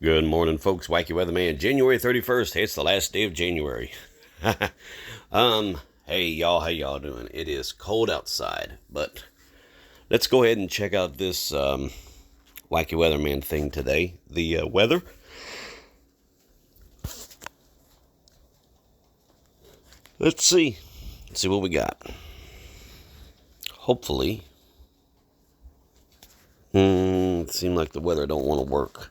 Good morning, folks. Wacky Weatherman, January 31st. Hey, it's the last day of January. Hey, y'all, how y'all doing? It is cold outside, but let's go ahead and check out this Wacky Weatherman thing today. The weather. Let's see. Let's see what we got. Hopefully. It seems like the weather don't want to work.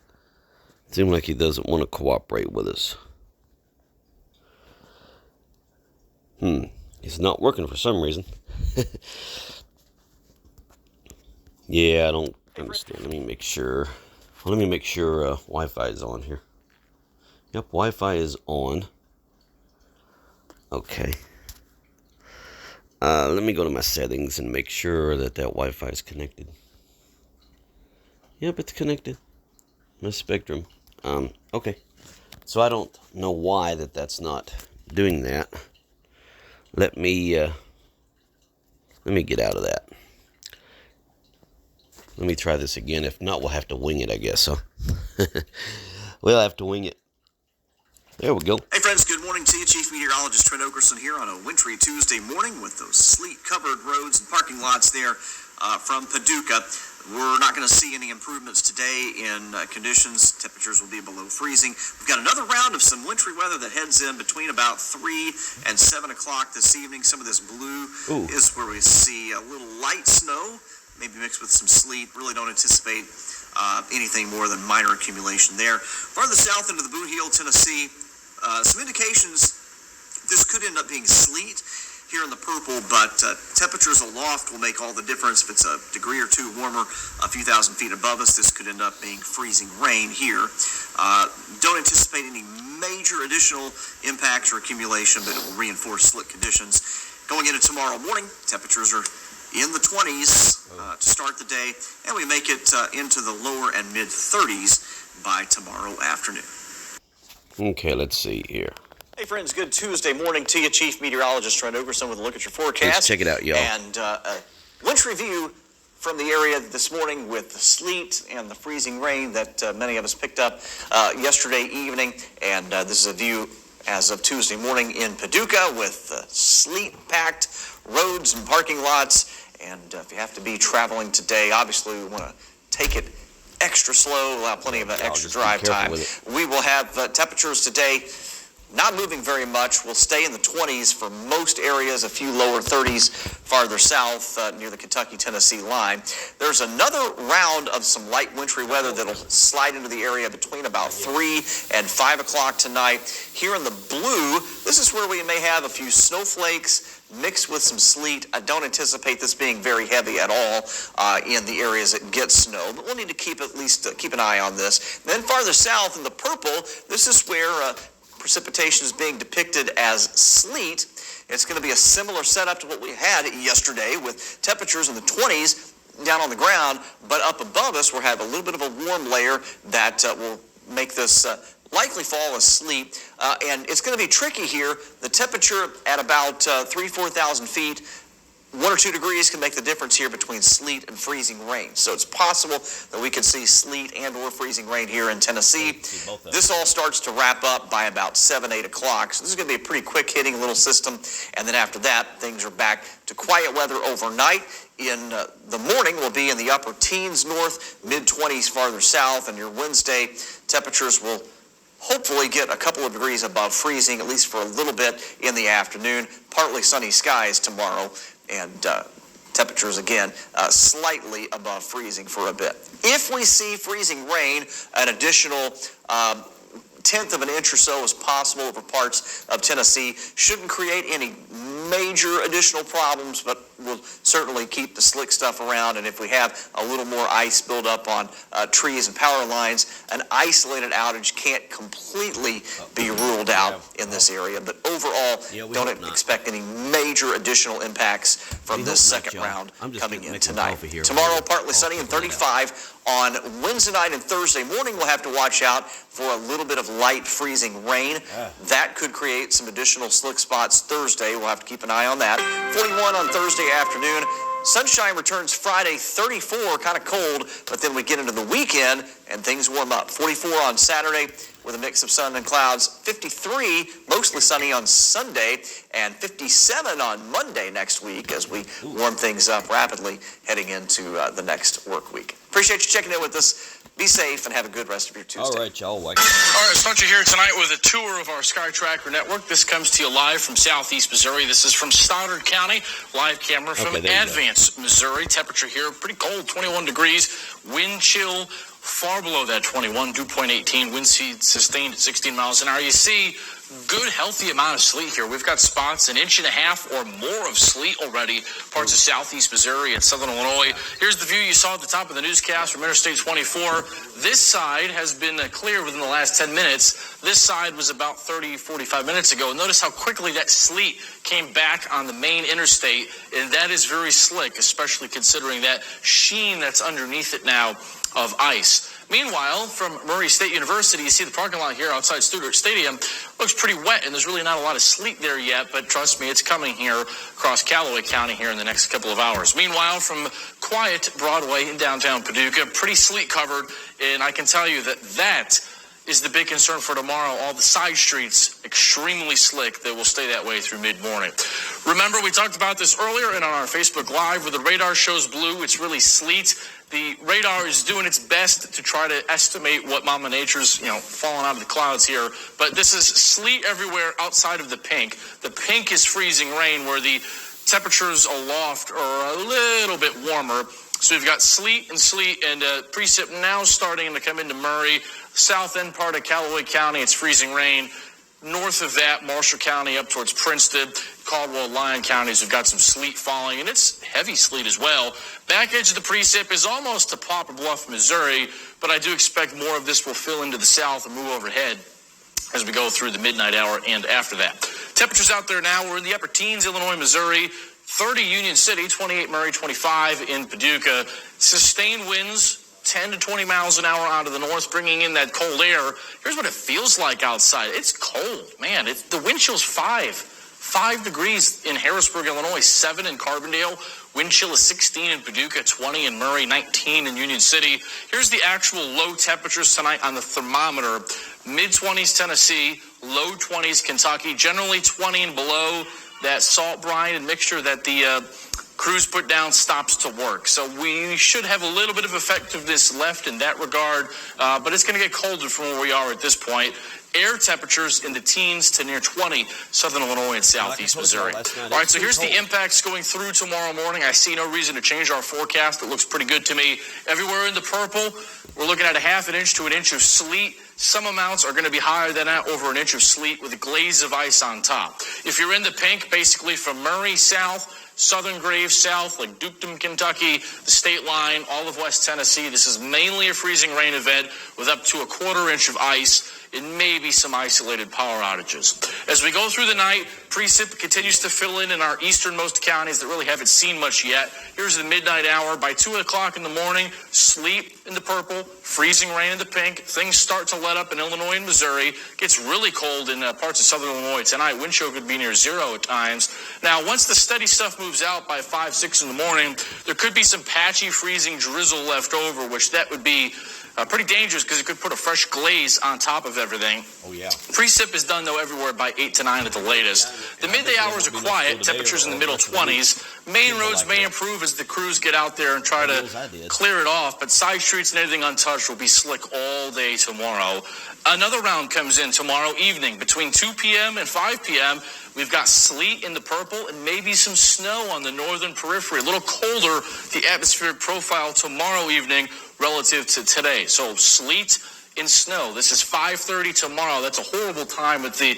It seems like he doesn't want to cooperate with us. It's not working for some reason. Yeah, I don't understand. Let me make sure. Wi-Fi is on here. Yep, Wi-Fi is on. Okay. Let me go to my settings and make sure that Wi-Fi is connected. Yep, it's connected. My Spectrum. Okay. So I don't know why that's not doing that. Let me get out of that. Let me try this again. If not, we'll have to wing it, I guess. So we'll have to wing it. There we go. Hey friends, good morning to you. Chief Meteorologist Trent Okerson here on a wintry Tuesday morning with those sleet-covered roads and parking lots there from Paducah. We're not going to see any improvements today in conditions. Temperatures will be below freezing. We've got another round of some wintry weather that heads in between about 3 and 7 o'clock this evening. Some of this blue is where we see a little light snow, maybe mixed with some sleet. Really don't anticipate anything more than minor accumulation there. Farther south into the Boot Heel, Tennessee, some indications this could end up being sleet here in the purple, but temperatures aloft will make all the difference. If it's a degree or two warmer a few thousand feet above us, this could end up being freezing rain here. Don't anticipate any major additional impacts or accumulation, but it will reinforce slick conditions. Going into tomorrow morning, temperatures are in the 20s to start the day, and we make it into the lower and mid 30s by tomorrow afternoon. Okay, let's see here. Hey friends, good Tuesday morning to you. Chief Meteorologist Trent Okerson with a look at your forecast. Let's check it out, y'all. And a wintry view from the area this morning with the sleet and the freezing rain that many of us picked up yesterday evening. And this is a view as of Tuesday morning in Paducah with sleet-packed roads and parking lots. And if you have to be traveling today, obviously we want to take it extra slow, allow plenty of extra drive time. We will have temperatures today not moving very much. We'll stay in the 20s for most areas, a few lower 30s farther south near the Kentucky-Tennessee line. There's another round of some light wintry weather that'll slide into the area between about 3 and 5 o'clock tonight. Here in the blue, this is where we may have a few snowflakes mixed with some sleet. I don't anticipate this being very heavy at all in the areas that get snow, but we'll need to keep an eye on this. Then farther south in the purple, this is where precipitation is being depicted as sleet. It's going to be a similar setup to what we had yesterday with temperatures in the 20s down on the ground, but up above us we'll have a little bit of a warm layer that will make this likely fall as sleet. And it's going to be tricky here. The temperature at about 4,000 feet, 1 or 2 degrees can make the difference here between sleet and freezing rain. So it's possible that we could see sleet and or freezing rain here in Tennessee. This all starts to wrap up by about 7, 8 o'clock. So this is going to be a pretty quick hitting little system. And then after that, things are back to quiet weather overnight. In the morning, we'll be in the upper teens north, mid-20s farther south. And your Wednesday temperatures will hopefully get a couple of degrees above freezing, at least for a little bit in the afternoon. Partly sunny skies tomorrow. And temperatures, again, slightly above freezing for a bit. If we see freezing rain, an additional tenth of an inch or so is possible over parts of Tennessee. Shouldn't create any major additional problems, but will certainly keep the slick stuff around. And if we have a little more ice build up on trees and power lines, an isolated outage can't completely be ruled out in this area. But overall, don't expect any major additional impacts from this second round coming in tonight. Tomorrow, partly sunny and 35. On Wednesday night and Thursday morning, we'll have to watch out for a little bit of light freezing rain. That could create some additional slick spots Thursday. We'll have to keep an eye on that. 41 on Thursday afternoon. Sunshine returns Friday, 34, kind of cold, but then we get into the weekend and things warm up. 44 on Saturday with a mix of sun and clouds. 53, mostly sunny on Sunday, and 57 on Monday next week as we warm things up rapidly heading into the next work week. Appreciate you checking in with us. Be safe and have a good rest of your Tuesday. All right, y'all. All right, start you here tonight with a tour of our SkyTracker network. This comes to you live from southeast Missouri. This is from Stoddard County, live camera from Advance, Missouri. Temperature here pretty cold, 21 degrees. Wind chill far below that 21, dew point 18. Wind speed sustained at 16 miles an hour. You see good, healthy amount of sleet here. We've got spots 1.5 inches or more of sleet already, parts of southeast Missouri and southern Illinois. Here's the view you saw at the top of the newscast from Interstate 24. This side has been clear within the last 10 minutes. This side was about 30, 45 minutes ago. Notice how quickly that sleet came back on the main interstate, and that is very slick, especially considering that sheen that's underneath it now of ice. Meanwhile, from Murray State University, you see the parking lot here outside Stuttgart Stadium looks pretty wet, and there's really not a lot of sleet there yet, but trust me, it's coming here across Callaway County here in the next couple of hours. Meanwhile, from quiet Broadway in downtown Paducah, pretty sleet covered, and I can tell you that is the big concern for tomorrow. All the side streets extremely slick. They will stay that way through mid-morning. Remember, we talked about this earlier and on our Facebook Live where the radar shows blue. It's really sleet. The radar is doing its best to try to estimate what Mama Nature's, falling out of the clouds here. But this is sleet everywhere outside of the pink. The pink is freezing rain where the temperatures aloft are a little bit warmer. So we've got sleet and precip now starting to come into Murray. South end part of Callaway County, it's freezing rain. North of that, Marshall County up towards Princeton, Caldwell, Lyon counties, we've got some sleet falling, and it's heavy sleet as well. Back edge of the precip is almost to Poplar Bluff, Missouri, but I do expect more of this will fill into the south and move overhead as we go through the midnight hour and after that. Temperatures out there now, we're in the upper teens, Illinois, Missouri, 30 Union City, 28 Murray, 25 in Paducah. Sustained winds, 10 to 20 miles an hour out of the north, bringing in that cold air. Here's what it feels like outside. It's cold, man. The wind chill's 5 degrees in Harrisburg, Illinois, 7 in Carbondale. Wind chill is 16 in Paducah, 20 in Murray, 19 in Union City. Here's the actual low temperatures tonight on the thermometer. Mid-20s Tennessee, low 20s Kentucky, generally 20 and below. That salt brine and mixture that the crews put down stops to work. So we should have a little bit of effectiveness left in that regard, but it's going to get colder from where we are at this point. Air temperatures in the teens to near 20, southern Illinois and southeast Missouri. All right, so here's the impacts going through tomorrow morning. I see no reason to change our forecast. It looks pretty good to me. Everywhere in the purple, we're looking at 1/2 inch to 1 inch of sleet. Some amounts are going to be higher than that, over 1 inch of sleet with a glaze of ice on top. If you're in the pink, basically from Murray south, Southern Graves south, like Duketon, Kentucky, the state line, all of West Tennessee, this is mainly a freezing rain event with up to 1/4 inch of ice and maybe some isolated power outages. As we go through the night, precip continues to fill in our easternmost counties that really haven't seen much yet. Here's the midnight hour. By 2 o'clock in the morning, sleet in the purple, freezing rain in the pink. Things start to let up in Illinois and Missouri. Gets really cold in parts of southern Illinois tonight. Wind chill could be near 0 at times. Now, once the steady stuff moves out by 5, 6 in the morning, there could be some patchy freezing drizzle left over, which that would be pretty dangerous because it could put a fresh glaze on top of everything. Oh, yeah. Precip is done, though, everywhere by 8 to 9 at the latest. The midday hours are quiet, temperatures in the middle 20s. Main roads may improve as the crews get out there and try to clear it off, but side streets and everything untouched will be slick all day tomorrow. Another round comes in tomorrow evening between 2 p.m. and 5 p.m. We've got sleet in the purple and maybe some snow on the northern periphery. A little colder, the atmospheric profile tomorrow evening relative to today. So sleet and snow. This is 5:30 tomorrow. That's a horrible time with the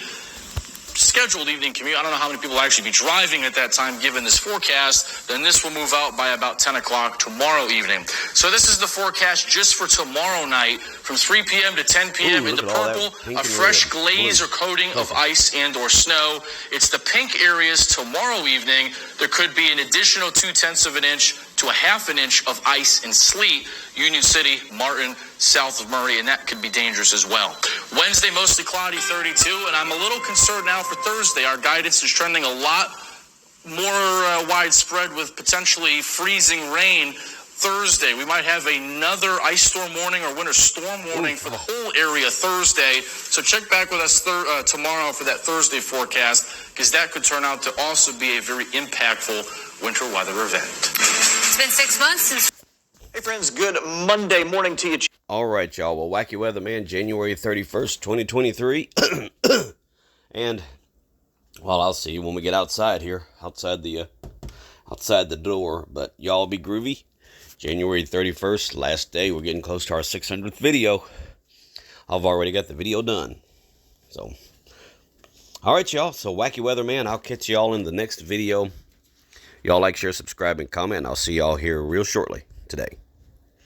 scheduled evening commute. I don't know how many people will actually be driving at that time given this forecast. Then this will move out by about 10 o'clock tomorrow evening. So this is the forecast just for tomorrow night from 3 p.m. to 10 p.m. in the purple, a fresh glaze or coating of ice and or snow. It's the pink areas tomorrow evening. There could be an additional 0.2 inch to 1/2 inch of ice and sleet. Union City, Martin, south of Murray, and that could be dangerous as well. Wednesday, mostly cloudy, 32, and I'm a little concerned now for Thursday. Our guidance is trending a lot more widespread with potentially freezing rain Thursday. We might have another ice storm warning or winter storm warning for the whole area Thursday. So check back with us tomorrow for that Thursday forecast, because that could turn out to also be a very impactful winter weather event. It's been 6 months since... Hey friends, good Monday morning to you. All right, y'all. Well, Wacky Weatherman, January 31st, 2023. And, well, I'll see you when we get outside here, outside the door. But y'all be groovy. January 31st, last day. We're getting close to our 600th video. I've already got the video done. So, all right, y'all. So, Wacky Weatherman, I'll catch y'all in the next video. Y'all like, share, subscribe, and comment. I'll see y'all here real shortly today.